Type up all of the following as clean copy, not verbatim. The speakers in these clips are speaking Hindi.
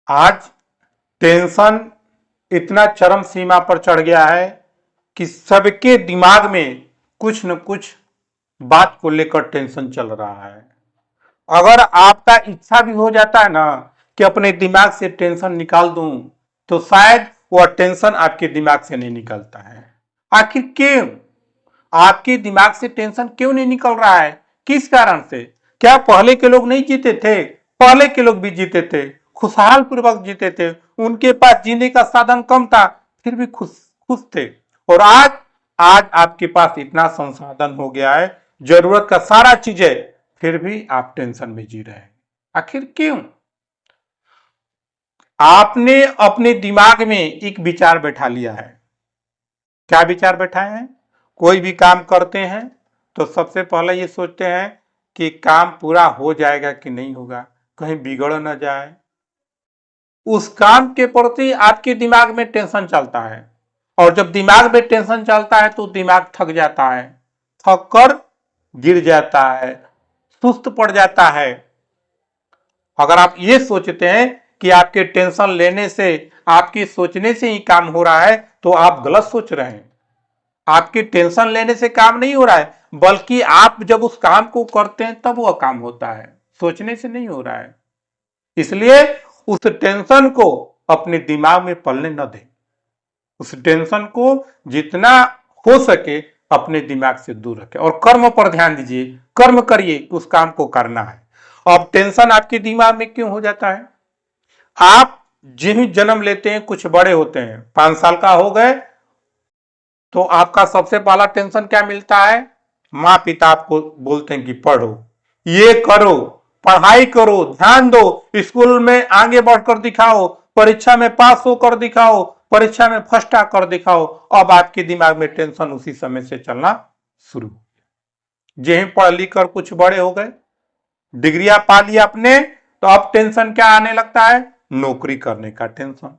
आज टेंशन इतना चरम सीमा पर चढ़ गया है कि सबके दिमाग में कुछ न कुछ बात को लेकर टेंशन चल रहा है। अगर आपका इच्छा भी हो जाता है ना कि अपने दिमाग से टेंशन निकाल दूं, तो शायद वह टेंशन आपके दिमाग से नहीं निकलता है। आखिर क्यों आपके दिमाग से टेंशन क्यों नहीं निकल रहा है? किस कारण से? क्या पहले के लोग नहीं जीते थे? पहले के लोग भी जीते थे, खुशहाल पूर्वक जीते थे, उनके पास जीने का साधन कम था, फिर भी खुश खुश थे। और आज आज आपके पास इतना संसाधन हो गया है, जरूरत का सारा चीज है, फिर भी आप टेंशन में जी रहे हैं। आखिर क्यों? आपने अपने दिमाग में एक विचार बैठा लिया है। क्या विचार बैठाए हैं? कोई भी काम करते हैं तो सबसे पहले ये सोचते हैं कि काम पूरा हो जाएगा कि नहीं होगा, कहीं बिगड़ न जाए। उस काम के प्रति आपके दिमाग में टेंशन चलता है, और जब दिमाग में टेंशन चलता है तो दिमाग थक जाता है, थक कर गिर जाता है, सुस्त पड़ जाता है। अगर आप ये सोचते हैं कि आपके टेंशन लेने से, आपकी सोचने से ही काम हो रहा है, तो आप गलत सोच रहे हैं। आपकी टेंशन लेने से काम नहीं हो रहा है, बल्कि आप जब उस काम को करते हैं तब वह काम होता है, सोचने से नहीं हो रहा है। इसलिए उस टेंशन को अपने दिमाग में पलने न दें। उस टेंशन को जितना हो सके अपने दिमाग से दूर रखें और कर्म पर ध्यान दीजिए। कर्म करिए, उस काम को करना है। अब टेंशन आपके दिमाग में क्यों हो जाता है? आप जिन जन्म लेते हैं, कुछ बड़े होते हैं, 5 साल का हो गए तो आपका सबसे पहला टेंशन क्या मिलता है? माँ पिता आपको बोलते हैं कि पढ़ो, ये करो, पढ़ाई करो, ध्यान दो, स्कूल में आगे बढ़कर दिखाओ, परीक्षा में पास होकर दिखाओ, परीक्षा में फर्स्ट आकर दिखाओ। अब आपके दिमाग में टेंशन उसी समय से चलना शुरू हो गया। यही पढ़ लिख कर कुछ बड़े हो गए, डिग्रियां पा ली आपने, तो अब टेंशन क्या आने लगता है? नौकरी करने का टेंशन।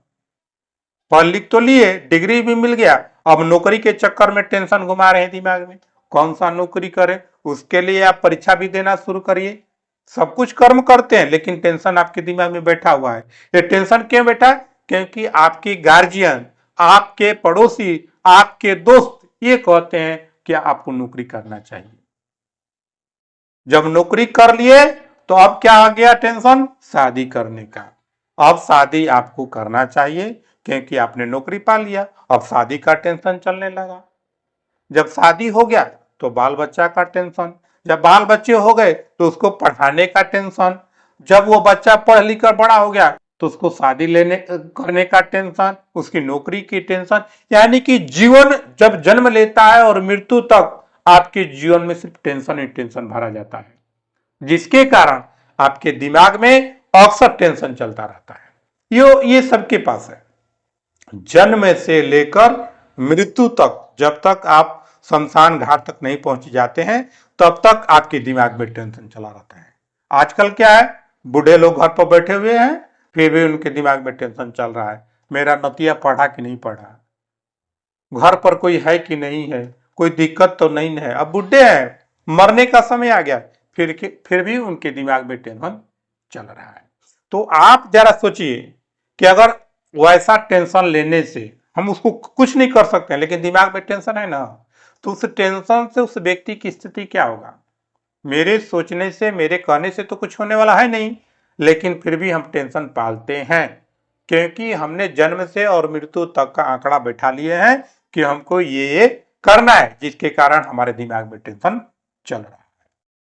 पढ़ लिख तो लिए, डिग्री भी मिल गया, अब नौकरी के चक्कर में टेंशन घुमा रहे हैं दिमाग में। कौन सा नौकरी करें, उसके लिए आप परीक्षा भी देना शुरू करिए। सब कुछ कर्म करते हैं, लेकिन टेंशन आपके दिमाग में बैठा हुआ है। ये टेंशन क्यों बैठा है? क्योंकि आपके गार्जियन, आपके पड़ोसी, आपके दोस्त ये कहते हैं कि आपको नौकरी करना चाहिए। जब नौकरी कर लिए तो अब क्या आ गया टेंशन? शादी करने का। अब शादी आपको करना चाहिए क्योंकि आपने नौकरी पा लिया, अब शादी का टेंशन चलने लगा। जब शादी हो गया तो बाल बच्चा का टेंशन, जब बाल बच्चे हो गए तो उसको पढ़ाने का टेंशन, जब वो बच्चा पढ़ लिख कर बड़ा हो गया तो उसको शादी लेने करने का टेंशन, उसकी नौकरी की टेंशन। यानी कि जीवन जब जन्म लेता है और मृत्यु तक आपके जीवन में सिर्फ टेंशन ही टेंशन भरा जाता है, जिसके कारण आपके दिमाग में अक्सर टेंशन चलता रहता है। ये सबके पास है। जन्म से लेकर मृत्यु तक, जब तक आप शमशान घाट तक नहीं पहुंच जाते हैं, तब तक आपके दिमाग में टेंशन चला रहता है। आजकल क्या है, बूढ़े लोग घर पर बैठे हुए हैं, फिर भी उनके दिमाग में टेंशन चल रहा है, मेरा नतिया पढ़ा कि नहीं पढ़ा, घर पर कोई है कि नहीं है, कोई दिक्कत तो नहीं है। अब बूढ़े हैं, मरने का समय आ गया, फिर भी उनके दिमाग में टेंशन चल रहा है। तो आप जरा सोचिए कि अगर वैसा टेंशन लेने से, हम उसको कुछ नहीं कर सकते, लेकिन दिमाग में टेंशन है ना, तो उस टेंशन से उस व्यक्ति की स्थिति क्या होगा? मेरे सोचने से, मेरे कहने से तो कुछ होने वाला है नहीं, लेकिन फिर भी हम टेंशन पालते हैं क्योंकि हमने जन्म से और मृत्यु तक का आंकड़ा बैठा लिए हैं कि हमको ये करना है, जिसके कारण हमारे दिमाग में टेंशन चल रहा है।